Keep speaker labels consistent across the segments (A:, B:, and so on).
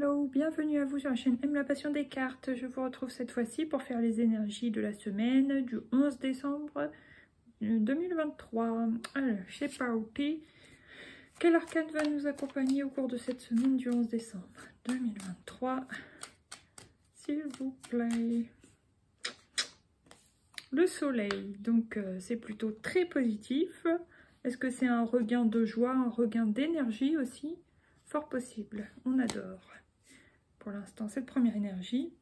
A: Hello, bienvenue à vous sur la chaîne Aime la passion des cartes. Je vous retrouve cette fois-ci pour faire les énergies de la semaine du 11 décembre 2023. Alors, c'est parti. Quel arcane va nous accompagner au cours de cette semaine du 11 décembre 2023? S'il vous plaît. Le soleil, donc c'est plutôt très positif. Est-ce que c'est un regain de joie, un regain d'énergie aussi? Fort possible, on adore. Pour l'instant, cette première énergie.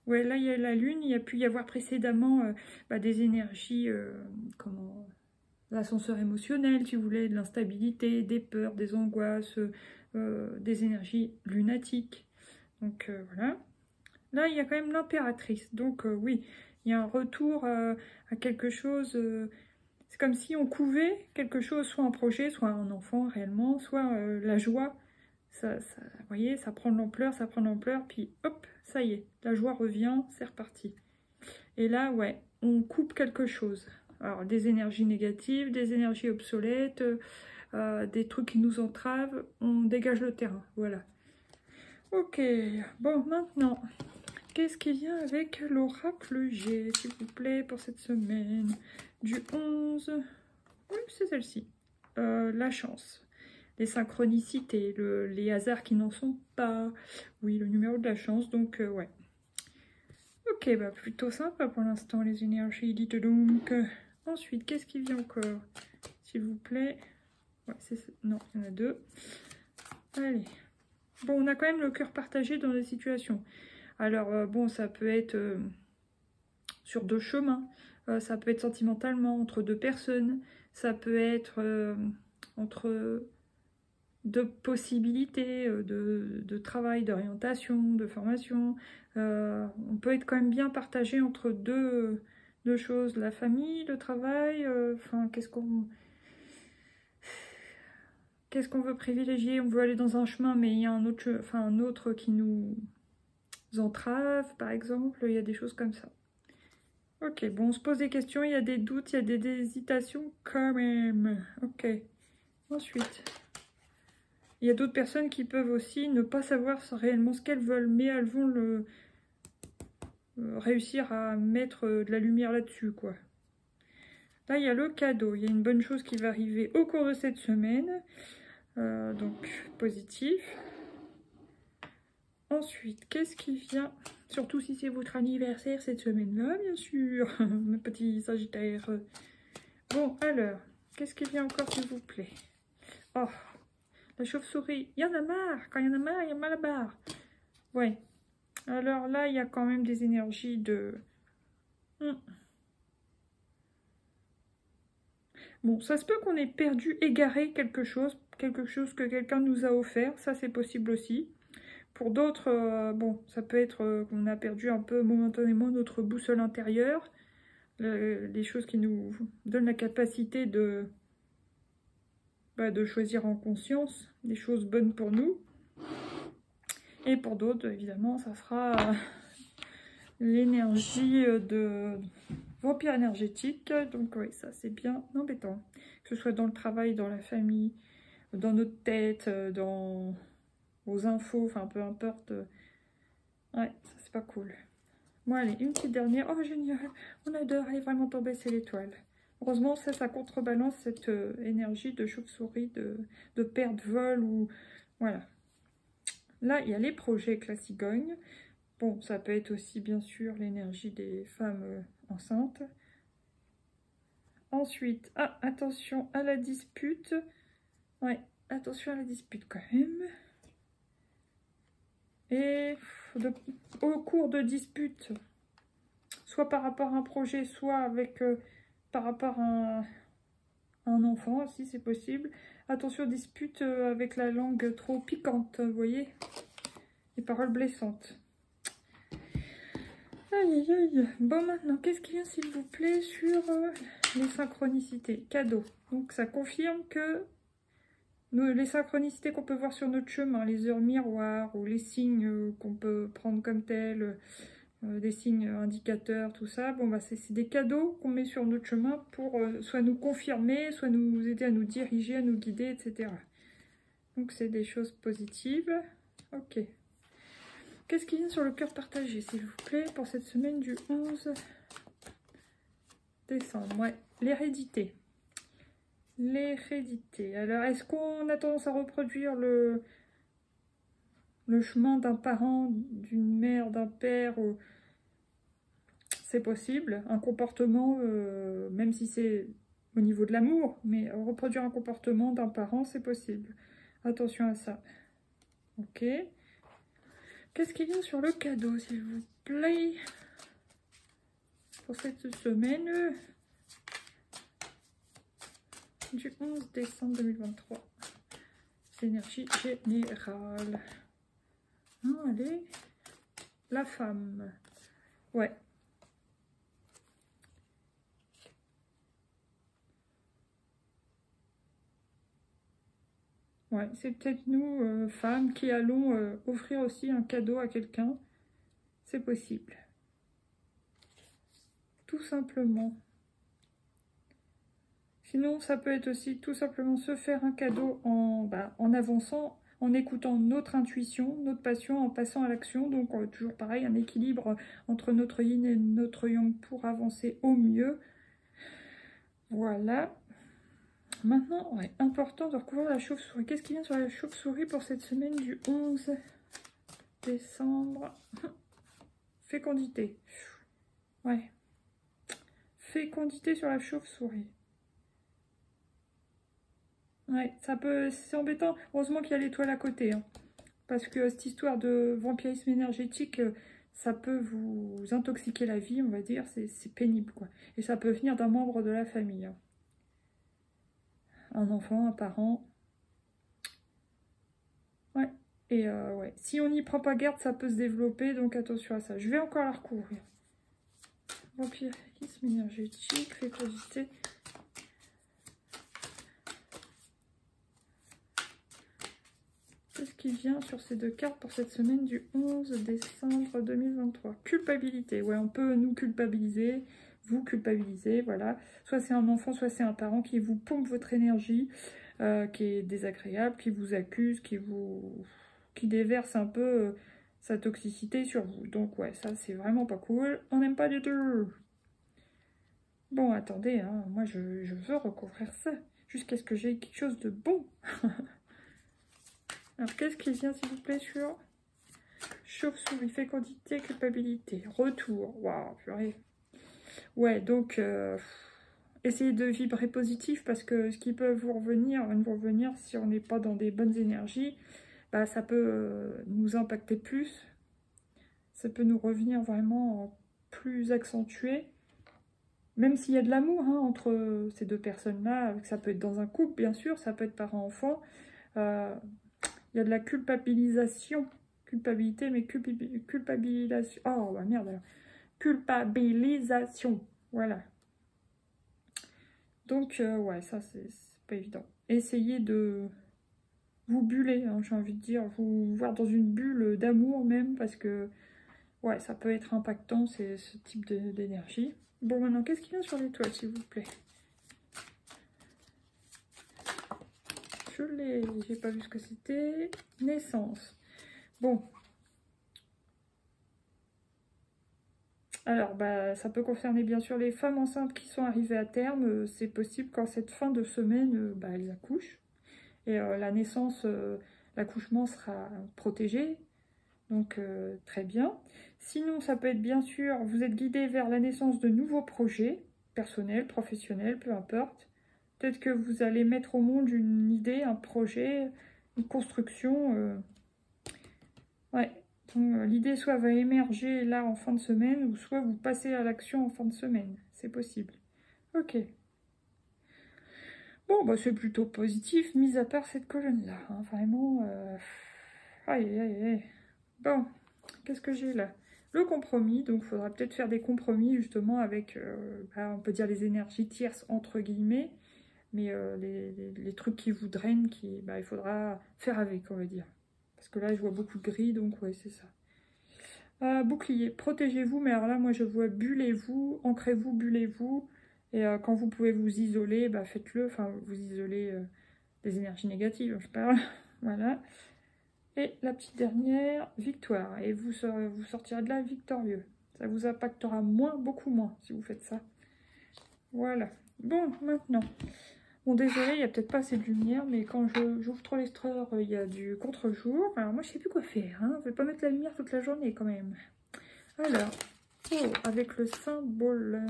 A: Ouais, là, il y a la lune, il y a pu y avoir précédemment des énergies, l'ascenseur émotionnel, si vous voulez, de l'instabilité, des peurs, des angoisses, des énergies lunatiques. Donc, voilà. Là, il y a quand même l'impératrice. Donc, oui, il y a un retour à quelque chose... c'est comme si on couvait quelque chose, soit un projet, soit un enfant réellement, soit la joie. Vous voyez, ça prend de l'ampleur, puis hop, ça y est, la joie revient, c'est reparti. Et là, ouais, on coupe quelque chose. Alors, des énergies négatives, des énergies obsolètes, des trucs qui nous entravent, on dégage le terrain, voilà. Ok, bon, maintenant, qu'est-ce qui vient avec l'oracle G, s'il vous plaît, pour cette semaine du 11? Oui, c'est celle-ci. La chance. Les synchronicités, les hasards qui n'en sont pas. Oui, le numéro de la chance, donc ouais. Ok, bah plutôt sympa pour l'instant les énergies, dites donc. Ensuite, qu'est-ce qui vient encore, s'il vous plaît? Ouais, non, il y en a deux. Allez. Bon, on a quand même le cœur partagé dans la situation. Alors, bon, ça peut être sur deux chemins. Ça peut être sentimentalement, entre deux personnes. Ça peut être entre... de possibilités de travail, d'orientation, de formation. On peut être quand même bien partagé entre deux choses, la famille, le travail, enfin, qu'est-ce qu'on veut privilégier? On veut aller dans un chemin, mais il y a un autre qui nous entrave, par exemple, il y a des choses comme ça. Ok, bon, on se pose des questions, il y a des doutes, il y a des hésitations quand même. Ok, ensuite... il y a d'autres personnes qui peuvent aussi ne pas savoir réellement ce qu'elles veulent, mais elles vont réussir à mettre de la lumière là-dessus, quoi. Là, il y a le cadeau. Il y a une bonne chose qui va arriver au cours de cette semaine. Donc, positif. Ensuite, qu'est-ce qui vient? Surtout si c'est votre anniversaire cette semaine-là, bien sûr, mes petits sagittaires. Bon, alors, qu'est-ce qui vient encore, s'il vous plaît? Oh, la chauve-souris, il y en a marre. Quand il y en a marre, il y a mal à la barre. Ouais. Alors là, il y a quand même des énergies de... Bon, ça se peut qu'on ait perdu, égaré quelque chose que quelqu'un nous a offert. Ça, c'est possible aussi. Pour d'autres, bon, ça peut être qu'on a perdu un peu momentanément notre boussole intérieure. Les choses qui nous donnent la capacité de choisir en conscience des choses bonnes pour nous. Et pour d'autres, évidemment, ça sera l'énergie de vampire énergétique. Donc oui, ça c'est bien embêtant. Que ce soit dans le travail, dans la famille, dans notre tête, dans vos infos, enfin peu importe. Ouais, ça c'est pas cool. Bon allez, une petite dernière. Oh génial, on adore, elle est vraiment tombée, c'est l'étoile. Heureusement, ça contrebalance cette énergie de chauve-souris, de perte, vol ou... Voilà. Là, il y a les projets que la cigogne. Bon, ça peut être aussi, bien sûr, l'énergie des femmes enceintes. Ensuite, attention à la dispute. Ouais, attention à la dispute quand même. Et au cours de dispute, soit par rapport à un projet, soit avec par rapport à un enfant, si c'est possible. Attention aux disputes avec la langue trop piquante, vous voyez. Les paroles blessantes. Aïe, aïe, aïe. Bon, maintenant, qu'est-ce qui vient, s'il vous plaît, sur les synchronicités? Cadeau. Donc, ça confirme que les synchronicités qu'on peut voir sur notre chemin, les heures miroirs ou les signes qu'on peut prendre comme tels, des signes indicateurs, tout ça, bon, bah, c'est des cadeaux qu'on met sur notre chemin pour soit nous confirmer, soit nous aider à nous diriger, à nous guider, etc. Donc, c'est des choses positives. Ok. qu'est-ce qui vient sur le cœur partagé, s'il vous plaît, pour cette semaine du 11 décembre? Ouais, l'hérédité. L'hérédité. Alors, est-ce qu'on a tendance à reproduire le chemin d'un parent, d'une mère, d'un père ou... C'est possible. Un comportement, même si c'est au niveau de l'amour, mais reproduire un comportement d'un parent, c'est possible. Attention à ça. Ok. Qu'est-ce qui vient sur le cadeau, s'il vous plaît, pour cette semaine du 11 décembre 2023. Énergie générale. Allez. La femme. Ouais. Ouais, c'est peut-être nous, femmes, qui allons offrir aussi un cadeau à quelqu'un. C'est possible. Tout simplement. Sinon, ça peut être aussi tout simplement se faire un cadeau en avançant, en écoutant notre intuition, notre passion, en passant à l'action. Donc, toujours pareil, un équilibre entre notre yin et notre yang pour avancer au mieux. Voilà. Maintenant, ouais, important de recouvrir la chauve-souris. Qu'est-ce qui vient sur la chauve-souris pour cette semaine du 11 décembre? Fécondité. Ouais. Fécondité sur la chauve-souris. Ouais, c'est embêtant. Heureusement qu'il y a l'étoile à côté. Hein. Parce que cette histoire de vampirisme énergétique, ça peut vous intoxiquer la vie, on va dire. C'est pénible, quoi. Et ça peut venir d'un membre de la famille. Hein. Un enfant, un parent. Ouais. Et ouais, si on n'y prend pas garde, ça peut se développer, donc attention à ça. Je vais encore la recouvrir. Vampirisme énergétique, fécondité. Qu'est-ce qui vient sur ces deux cartes pour cette semaine du 11 décembre 2023? Culpabilité. Ouais, on peut nous culpabiliser, vous culpabiliser, voilà. Soit c'est un enfant, soit c'est un parent qui vous pompe votre énergie, qui est désagréable, qui vous accuse, qui déverse un peu sa toxicité sur vous. Donc ouais, ça c'est vraiment pas cool. On n'aime pas du tout. Bon, attendez, hein, moi je veux recouvrir ça, jusqu'à ce que j'ai quelque chose de bon. Alors, qu'est-ce qui vient, s'il vous plaît, sur chauve-souris, fécondité, culpabilité, retour. Waouh, purée. Ouais, donc, essayez de vibrer positif parce que ce qui peut vous revenir si on n'est pas dans des bonnes énergies, bah, ça peut nous impacter plus. Ça peut nous revenir vraiment plus accentué. Même s'il y a de l'amour hein, entre ces deux personnes-là, ça peut être dans un couple, bien sûr, ça peut être parent-enfant. Il y a de la culpabilisation, culpabilité, mais culpabilisation. Oh, bah merde alors. Culpabilisation, voilà. Donc, ouais, ça, c'est pas évident. Essayez de vous buller, hein, j'ai envie de dire, vous voir dans une bulle d'amour même, parce que, ouais, ça peut être impactant, ce type d'énergie. Bon, maintenant, qu'est-ce qui vient sur l'étoile, s'il vous plaît? Je l'ai, j'ai pas vu ce que c'était. Naissance. Bon. Alors, bah, ça peut concerner bien sûr les femmes enceintes qui sont arrivées à terme. C'est possible qu'en cette fin de semaine, bah, elles accouchent. Et la naissance, l'accouchement sera protégé. Donc, très bien. Sinon, ça peut être bien sûr, vous êtes guidé vers la naissance de nouveaux projets, personnels, professionnels, peu importe. Peut-être que vous allez mettre au monde une idée, un projet, une construction. Ouais, l'idée soit va émerger là en fin de semaine, ou soit vous passez à l'action en fin de semaine. C'est possible. Ok. Bon, bah c'est plutôt positif, mis à part cette colonne-là. Hein, vraiment. Aïe, aïe, aïe. Bon, qu'est-ce que j'ai là? Le compromis, donc il faudra peut-être faire des compromis justement avec, bah, on peut dire les énergies tierces entre guillemets, mais les trucs qui vous drainent, bah, il faudra faire avec, on va dire. Parce que là, je vois beaucoup de gris, donc ouais, c'est ça. Bouclier, protégez-vous, mais alors là, moi, je vois bullez-vous, ancrez-vous, bullez-vous. Et quand vous pouvez vous isoler, bah, faites-le. Enfin, vous isoler des énergies négatives, je parle. Voilà. Et la petite dernière, victoire. Et vous sortirez de là victorieux. Ça vous impactera moins, beaucoup moins, si vous faites ça. Voilà. Bon, maintenant. Bon, désolé, il n'y a peut-être pas assez de lumière, mais quand j'ouvre trop l'estreur, il y a du contre-jour. Alors moi, je sais plus quoi faire. Hein. Je vais pas mettre la lumière toute la journée, quand même. Alors, oh, avec le symbole.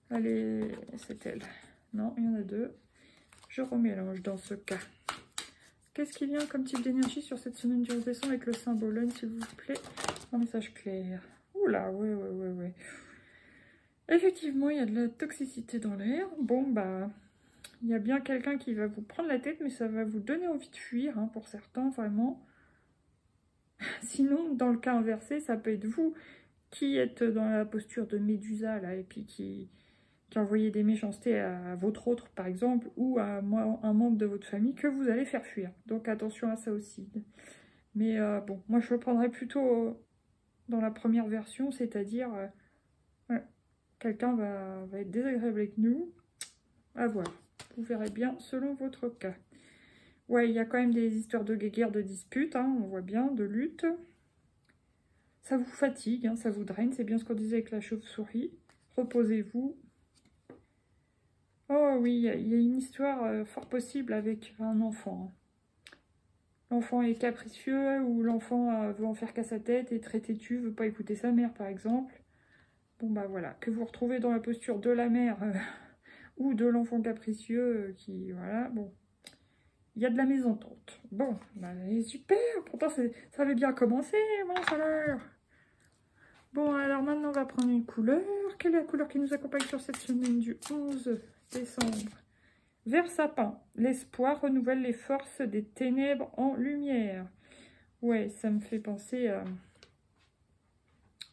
A: Allez, c'est elle. Non, il y en a deux. Je remélange dans ce cas. Qu'est-ce qui vient comme type d'énergie sur cette semaine du redescend avec le symbole, s'il vous plaît? Un message clair. Oula, ouais. Effectivement, il y a de la toxicité dans l'air. Bon, bah, il y a bien quelqu'un qui va vous prendre la tête, mais ça va vous donner envie de fuir, hein, pour certains, vraiment. Sinon, dans le cas inversé, ça peut être vous qui êtes dans la posture de Médusa, là, et puis qui envoyez des méchancetés à votre autre, par exemple, ou à un membre de votre famille que vous allez faire fuir. Donc attention à ça aussi. Mais bon, moi je le prendrais plutôt dans la première version, c'est-à-dire ouais, quelqu'un va être désagréable avec nous. À voir. Vous verrez bien selon votre cas. Ouais, il y a quand même des histoires de guéguerre, de disputes, hein, on voit bien, de lutte. Ça vous fatigue, hein, ça vous draine, c'est bien ce qu'on disait avec la chauve-souris. Reposez-vous. Oh oui, il y a une histoire fort possible avec un enfant. L'enfant est capricieux ou l'enfant veut en faire qu'à sa tête, est très têtu, veut pas écouter sa mère par exemple. Bon bah voilà, que vous retrouvez dans la posture de la mère ou de l'enfant capricieux qui, voilà, bon. Il y a de la mésentente. Bon, bah super, pourtant ça avait bien commencé, mince alors. Bon, alors maintenant on va prendre une couleur. Quelle est la couleur qui nous accompagne sur cette semaine du 11 décembre? Vert sapin. L'espoir renouvelle les forces des ténèbres en lumière. Ouais, ça me fait penser à...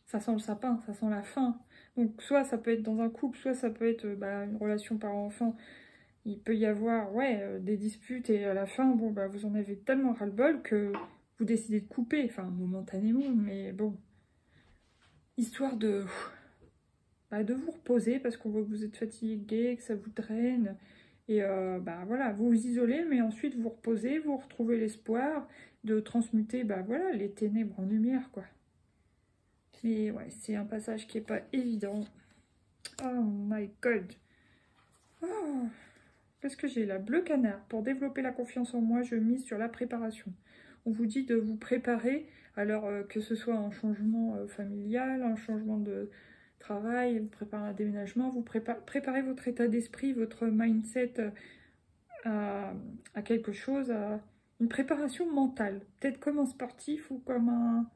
A: Ça sent le sapin, ça sent la fin. Donc soit ça peut être dans un couple, soit ça peut être une relation parent-enfant. Il peut y avoir des disputes et à la fin, bon, bah, vous en avez tellement ras-le-bol que vous décidez de couper. Enfin, momentanément, mais bon. Histoire de vous reposer parce qu'on voit que vous êtes fatigué, que ça vous draine. Et voilà, vous vous isolez, mais ensuite vous reposez, vous retrouvez l'espoir de transmuter voilà, les ténèbres en lumière, quoi. Mais ouais, c'est un passage qui est pas évident. Oh my god. Oh, qu'est-ce que j'ai là? Bleu canard. Pour développer la confiance en moi, je mise sur la préparation. On vous dit de vous préparer, alors que ce soit un changement familial, un changement de travail, vous préparez un déménagement, vous préparez votre état d'esprit, votre mindset à quelque chose, à une préparation mentale. Peut-être comme un sportif ou comme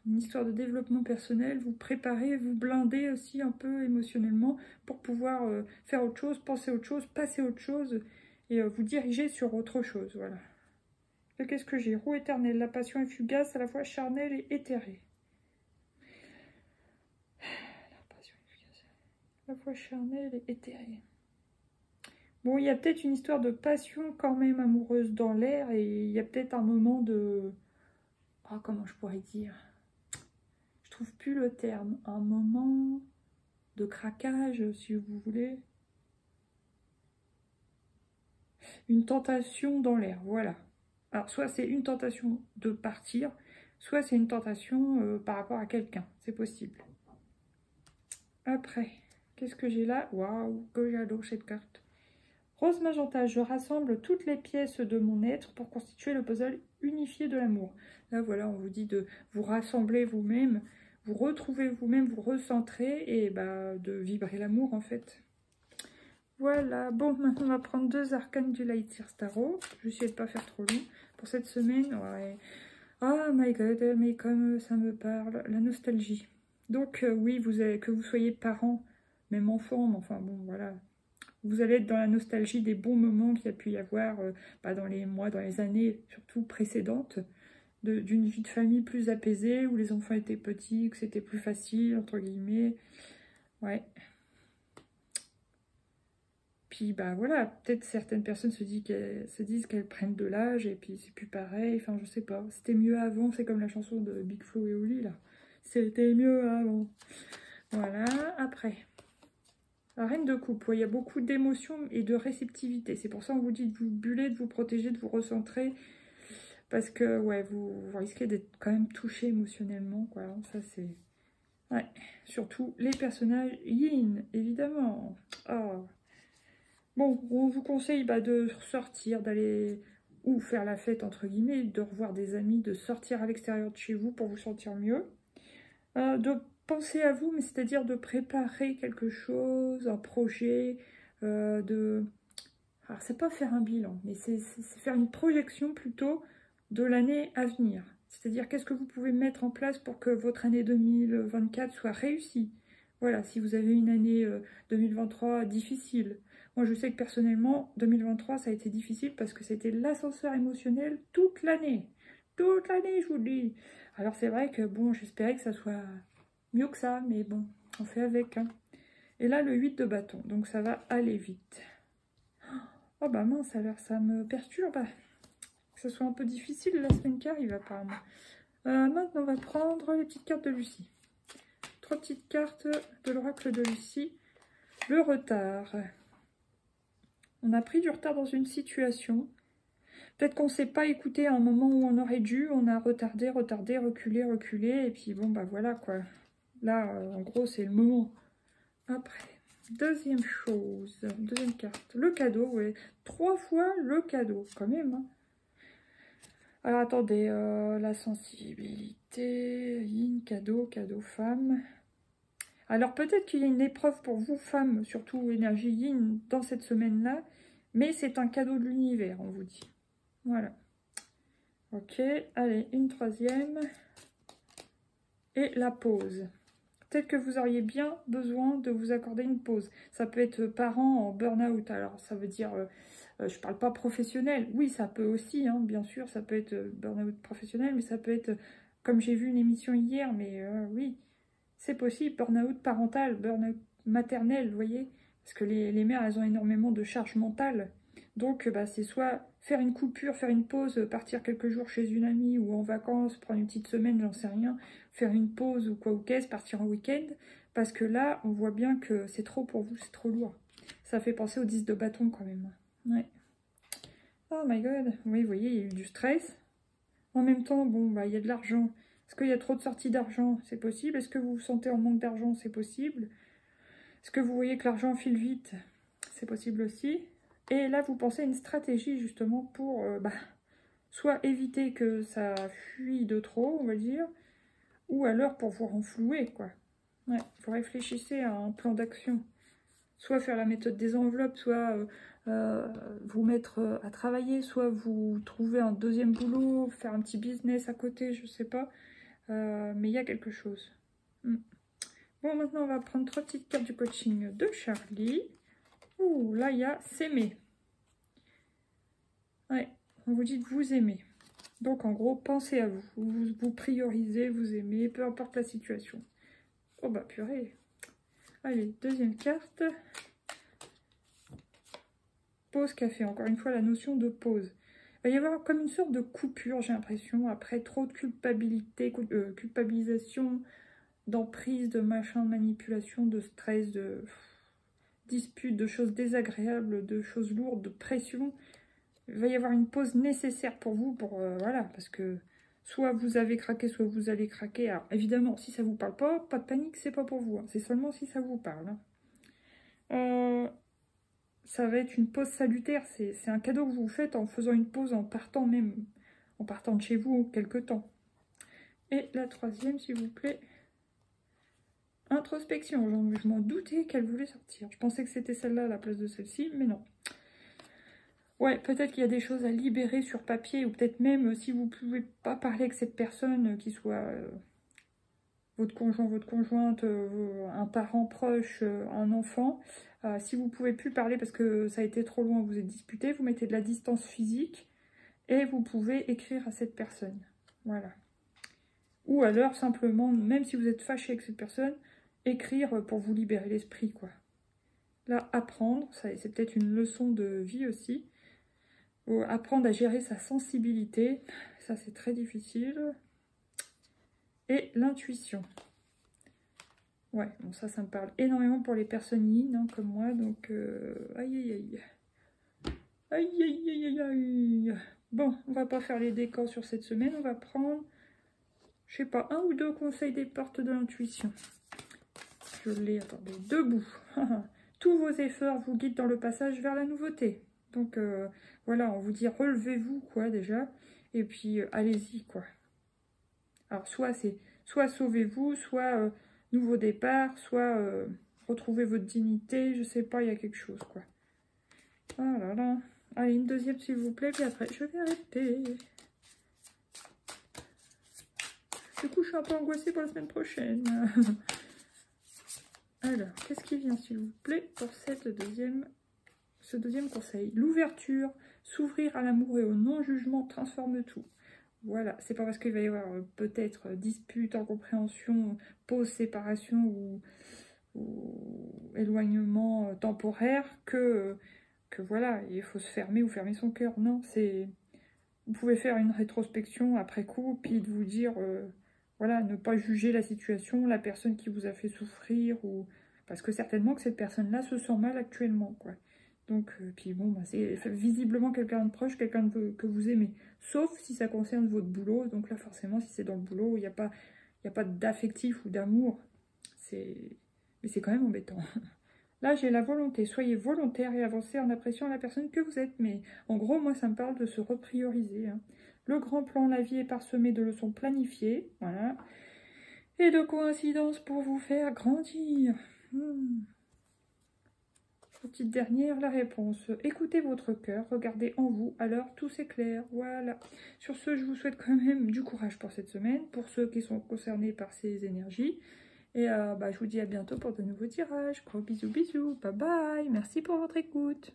A: une histoire de développement personnel, vous préparez, vous blindez aussi un peu émotionnellement pour pouvoir faire autre chose, penser autre chose, passer autre chose et vous diriger sur autre chose, voilà. Qu'est-ce que j'ai? Roue éternelle, la passion est fugace, à la fois charnelle et éthérée. La passion est fugace, à la fois charnelle et éthérée. Bon, il y a peut-être une histoire de passion quand même amoureuse dans l'air et il y a peut-être un moment de... Oh, comment je pourrais dire? Je trouve plus le terme. Un moment de craquage, si vous voulez. Une tentation dans l'air, voilà. Alors, soit c'est une tentation de partir, soit c'est une tentation par rapport à quelqu'un. C'est possible. Après, qu'est-ce que j'ai là? Waouh, que j'adore cette carte. Rose magenta, je rassemble toutes les pièces de mon être pour constituer le puzzle unifié de l'amour. Là, voilà, on vous dit de vous rassembler vous-même, vous retrouver vous-même, vous recentrer et de vibrer l'amour, en fait. Voilà, bon, maintenant on va prendre deux arcanes du Lightyear Tarot. Je vais essayer de ne pas faire trop long pour cette semaine. Ouais. Oh my god, mais comme ça me parle, la nostalgie. Donc oui, que vous soyez parents, même enfants, mais enfin bon, voilà. Vous allez être dans la nostalgie des bons moments qu'il y a pu y avoir dans les mois, dans les années surtout précédentes, d'une vie de famille plus apaisée, où les enfants étaient petits, que c'était plus facile, entre guillemets. Ouais. Puis voilà, peut-être certaines personnes se disent qu'elles prennent de l'âge et puis c'est plus pareil, enfin je sais pas. C'était mieux avant, c'est comme la chanson de Big Flo et Oli là. C'était mieux avant. Voilà, après. La reine de coupe, il y a beaucoup d'émotions et de réceptivité. C'est pour ça qu'on vous dit de vous buller, de vous protéger, de vous recentrer. Parce que, ouais, vous risquez d'être quand même touché émotionnellement, quoi. Ça, c'est... Ouais, surtout les personnages yin, évidemment. Oh. Bon, on vous conseille de sortir, d'aller ou faire la fête, entre guillemets, de revoir des amis, de sortir à l'extérieur de chez vous pour vous sentir mieux. De penser à vous, mais c'est-à-dire de préparer quelque chose, un projet, de... Alors, c'est pas faire un bilan, mais c'est faire une projection plutôt de l'année à venir. C'est-à-dire, qu'est-ce que vous pouvez mettre en place pour que votre année 2024 soit réussie. Voilà, si vous avez une année 2023 difficile. Moi, je sais que personnellement, 2023, ça a été difficile parce que c'était l'ascenseur émotionnel toute l'année. Toute l'année, je vous le dis. Alors, c'est vrai que, bon, j'espérais que ça soit mieux que ça, mais bon, on fait avec. Hein. Et là, le 8 de bâton, donc ça va aller vite. Oh bah mince, alors ça me perturbe que ce soit un peu difficile la semaine qui arrive apparemment. Maintenant, on va prendre les petites cartes de Lucie. 3 petites cartes de l'oracle de Lucie. Le retard. On a pris du retard dans une situation. Peut-être qu'on ne s'est pas écouté à un moment où on aurait dû. On a retardé, reculé. Et puis bon, bah voilà quoi. Là, en gros, c'est le moment. Après. Deuxième chose, deuxième carte, le cadeau, ouais. 3 fois le cadeau, quand même. Hein. Alors, attendez, la sensibilité, yin, cadeau, femme. Alors, peut-être qu'il y a une épreuve pour vous, femmes, surtout énergie yin, dans cette semaine-là, mais c'est un cadeau de l'univers, on vous dit. Voilà. Ok, allez, une troisième. Et la pause. Peut-être que vous auriez bien besoin de vous accorder une pause. Ça peut être parent en burn-out. Alors, ça veut dire, je ne parle pas professionnel. Oui, ça peut aussi, hein, bien sûr, ça peut être burn-out professionnel, mais ça peut être, comme j'ai vu une émission hier, mais oui, c'est possible, burn-out parental, burn-out maternel, vous voyez. Parce que les mères, elles ont énormément de charge mentale. Donc, c'est soit faire une coupure, faire une pause, partir quelques jours chez une amie ou en vacances, prendre une petite semaine, j'en sais rien, faire une pause ou quoi ou qu'est-ce, partir en week-end. Parce que là, on voit bien que c'est trop pour vous, c'est trop lourd. Ça fait penser au 10 de bâton quand même. Ouais. Oh my god. Oui, vous voyez, il y a eu du stress. En même temps, bon, il y a de l'argent. Est-ce qu'il y a trop de sorties d'argent? C'est possible. Est-ce que vous vous sentez en manque d'argent? C'est possible. Est-ce que vous voyez que l'argent file vite? C'est possible aussi. Et là, vous pensez à une stratégie justement pour soit éviter que ça fuit de trop, on va dire, ou alors pour vous renflouer, quoi. Ouais, vous réfléchissez à un plan d'action. Soit faire la méthode des enveloppes, soit vous mettre à travailler, soit vous trouver un deuxième boulot, faire un petit business à côté, je sais pas. Mais il y a quelque chose. Bon, maintenant, on va prendre 3 petites cartes du coaching de Charlie. Ouh, là, il y a s'aimer. Ouais, on vous dit de vous aimer. Donc, en gros, pensez à vous. Vous priorisez, vous aimez, peu importe la situation. Oh, bah, purée. Allez, deuxième carte. Pause café. Encore une fois, la notion de pause. Il va y avoir comme une sorte de coupure, j'ai l'impression, après trop de culpabilité, culpabilisation, d'emprise, de machin, de manipulation, de stress, de disputes, de choses désagréables, de choses lourdes, de pression. Il va y avoir une pause nécessaire pour vous, voilà, parce que soit vous avez craqué, soit vous allez craquer. Alors évidemment, si ça vous parle pas de panique, c'est pas pour vous. Hein. C'est seulement si ça vous parle. Hein. Ça va être une pause salutaire. C'est un cadeau que vous vous faites en faisant une pause, en partant de chez vous quelque temps. Et la troisième, s'il vous plaît. Introspection. Je m'en doutais qu'elle voulait sortir. Je pensais que c'était celle-là à la place de celle-ci, mais non. Ouais, peut-être qu'il y a des choses à libérer sur papier, ou peut-être même si vous ne pouvez pas parler avec cette personne, qui soit votre conjoint, votre conjointe, un parent proche, un enfant. Si vous ne pouvez plus parler parce que ça a été trop loin, vous êtes disputé, vous mettez de la distance physique et vous pouvez écrire à cette personne. Voilà. Ou alors, simplement, même si vous êtes fâché avec cette personne, écrire pour vous libérer l'esprit, quoi. Là, apprendre, c'est peut-être une leçon de vie aussi. Apprendre à gérer sa sensibilité, ça c'est très difficile. Et l'intuition. Ouais, bon ça me parle énormément pour les personnes yin, hein, comme moi, donc aïe aïe aïe. Aïe aïe aïe aïe aïe. Bon, on va pas faire les décors sur cette semaine. On va prendre, je sais pas, 1 ou 2 conseils des portes de l'intuition. Je l'ai, attendez, debout. Tous vos efforts vous guident dans le passage vers la nouveauté. Donc, voilà, on vous dit relevez-vous, quoi, déjà. Et puis, allez-y, quoi. Alors, soit sauvez-vous, soit nouveau départ, soit retrouvez votre dignité. Je sais pas, il y a quelque chose, quoi. Ah là là. Allez, une deuxième, s'il vous plaît, puis après, je vais arrêter. Du coup, je suis un peu angoissée pour la semaine prochaine. Alors, qu'est-ce qui vient, s'il vous plaît, pour ce deuxième conseil? L'ouverture, s'ouvrir à l'amour et au non-jugement transforme tout. Voilà, c'est pas parce qu'il va y avoir peut-être dispute, incompréhension, pause, séparation ou éloignement temporaire que voilà, il faut se fermer ou fermer son cœur. Non, c'est... Vous pouvez faire une rétrospection après coup, puis de vous dire, voilà, ne pas juger la situation, la personne qui vous a fait souffrir, ou parce que certainement que cette personne-là se sent mal actuellement, quoi. Donc, puis bon, bah, c'est visiblement quelqu'un de proche, quelqu'un que vous aimez, sauf si ça concerne votre boulot. Donc là, forcément, si c'est dans le boulot, il n'y a pas d'affectif ou d'amour. Mais c'est quand même embêtant. Là, j'ai la volonté. Soyez volontaire et avancez en appréciant la personne que vous êtes. Mais en gros, moi, ça me parle de se reprioriser. Hein. Le grand plan, la vie est parsemée de leçons planifiées. Voilà. Et de coïncidences pour vous faire grandir. Petite dernière, la réponse. Écoutez votre cœur, regardez en vous, alors tout s'éclaire. Voilà. Sur ce, je vous souhaite quand même du courage pour cette semaine, pour ceux qui sont concernés par ces énergies. Et je vous dis à bientôt pour de nouveaux tirages. Gros bisous, bisous. Bye bye. Merci pour votre écoute.